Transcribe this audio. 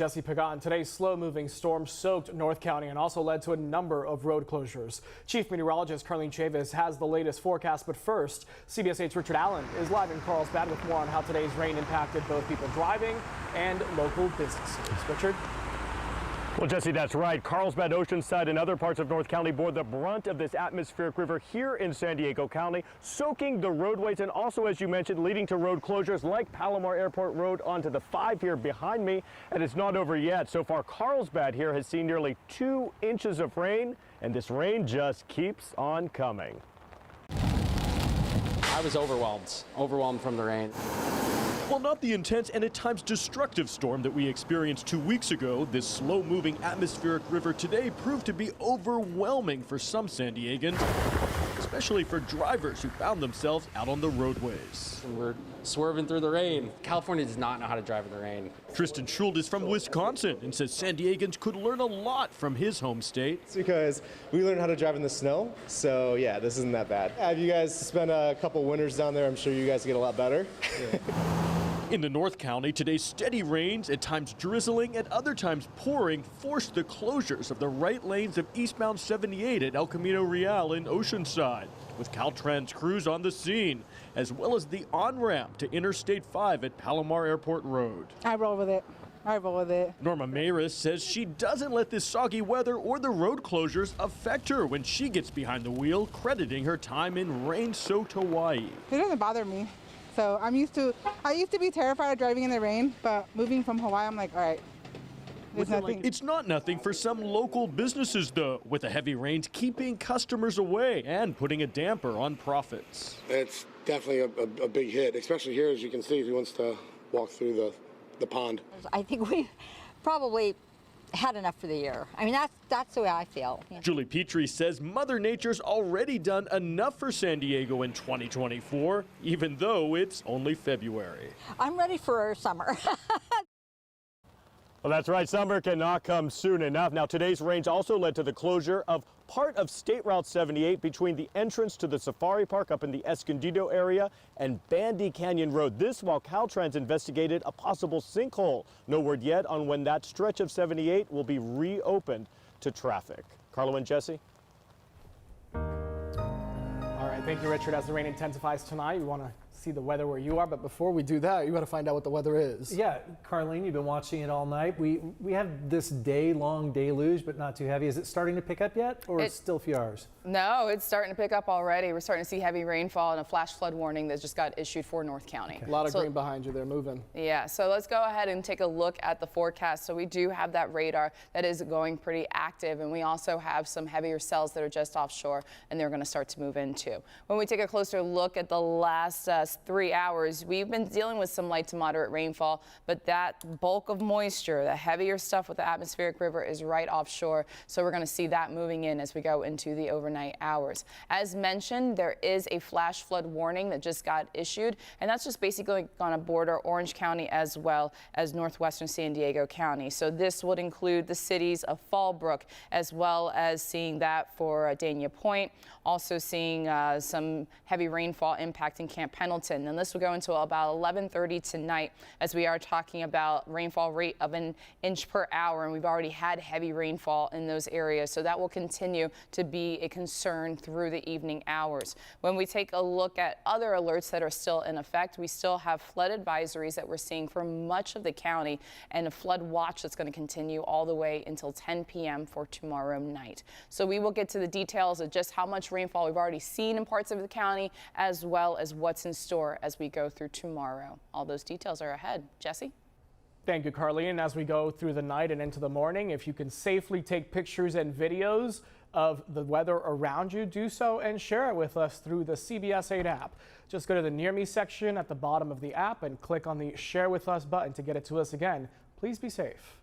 Jesse Pagan, today's slow-moving storm soaked North County and also led to a number of road closures. Chief Meteorologist Carlene Chavis has the latest forecast, but first, CBS 8's Richard Allen is live in Carlsbad with more on how today's rain impacted both people driving and local businesses. Richard? Well, Jesse, that's right. Carlsbad, Oceanside, and other parts of North County bore the brunt of this atmospheric river here in San Diego County, soaking the roadways and also, as you mentioned, leading to road closures like Palomar Airport Road onto the 5 here behind me. And it's not over yet. So far, Carlsbad here has seen nearly 2 inches of rain, and this rain just keeps on coming. I was overwhelmed from the rain. While not the intense and at times destructive storm that we experienced 2 weeks ago, this slow-moving atmospheric river today proved to be overwhelming for some San Diegans, especially for drivers who found themselves out on the roadways. And we're swerving through the rain. California does not know how to drive in the rain. Tristan Schuld is from Wisconsin and says San Diegans could learn a lot from his home state. It's because we learned how to drive in the snow, so yeah, this isn't that bad. Have you guys spent a couple winters down there? I'm sure you guys get a lot better. Yeah. In the North County, today's steady rains, at times drizzling, at other times pouring, forced the closures of the right lanes of eastbound 78 at El Camino Real in Oceanside, with Caltrans crews on the scene, as well as the on-ramp to Interstate 5 at Palomar Airport Road. I roll with it. Norma Maris says she doesn't let this soggy weather or the road closures affect her when she gets behind the wheel, crediting her time in rain-soaked Hawaii. It doesn't bother me. So I used to be terrified of driving in the rain, but moving from Hawaii, I'm like, all right, there's nothing. It's not nothing for some local businesses, though, with the heavy rains keeping customers away and putting a damper on profits. It's definitely a big hit, especially here, as you can see, if he wants to walk through the pond. I think we probably had enough for the year. I mean, that's the way I feel. Yeah. Julie Petrie says Mother Nature's already done enough for San Diego in 2024, even though it's only February. I'm ready for summer. Well, that's right. Summer cannot come soon enough. Now, today's rains also led to the closure of part of State Route 78 between the entrance to the Safari Park up in the Escondido area and Bandy Canyon Road. This while Caltrans investigated a possible sinkhole. No word yet on when that stretch of 78 will be reopened to traffic. Carlo and Jesse. All right, thank you, Richard. As the rain intensifies tonight, we want to see the weather where you are, but before we do that, you got to find out what the weather is. Yeah, Carlene, you've been watching it all night. We have this day-long deluge, but not too heavy. Is it starting to pick up yet, or it's still a few hours? No, it's starting to pick up already. We're starting to see heavy rainfall and a flash flood warning that just got issued for North County. Okay. A lot of green behind you. They're moving. Yeah, so let's go ahead and take a look at the forecast. So we do have that radar that is going pretty active, and we also have some heavier cells that are just offshore, and they're going to start to move into. When we take a closer look at the last 3 hours, we've been dealing with some light to moderate rainfall, but that bulk of moisture, the heavier stuff with the atmospheric river is right offshore. So we're going to see that moving in as we go into the overnight hours. As mentioned, there is a flash flood warning that just got issued, and that's just basically going to border Orange County as well as northwestern San Diego County. So this would include the cities of Fallbrook, as well as seeing that for Dania Point, also seeing some heavy rainfall impacting Camp Pendleton. And this will go until about 11:30 tonight, as we are talking about rainfall rate of 1 inch per hour, and we've already had heavy rainfall in those areas, so that will continue to be a concern through the evening hours. When we take a look at other alerts that are still in effect, we still have flood advisories that we're seeing for much of the county, and a flood watch that's going to continue all the way until 10 p.m. for tomorrow night. So we will get to the details of just how much rainfall we've already seen in parts of the county, as well as what's in store as we go through tomorrow. All those details are ahead. Jesse? Thank you, Carlene. As we go through the night and into the morning, if you can safely take pictures and videos of the weather around you, do so and share it with us through the CBS 8 app. Just go to the Near Me section at the bottom of the app and click on the Share With Us button to get it to us again. Please be safe.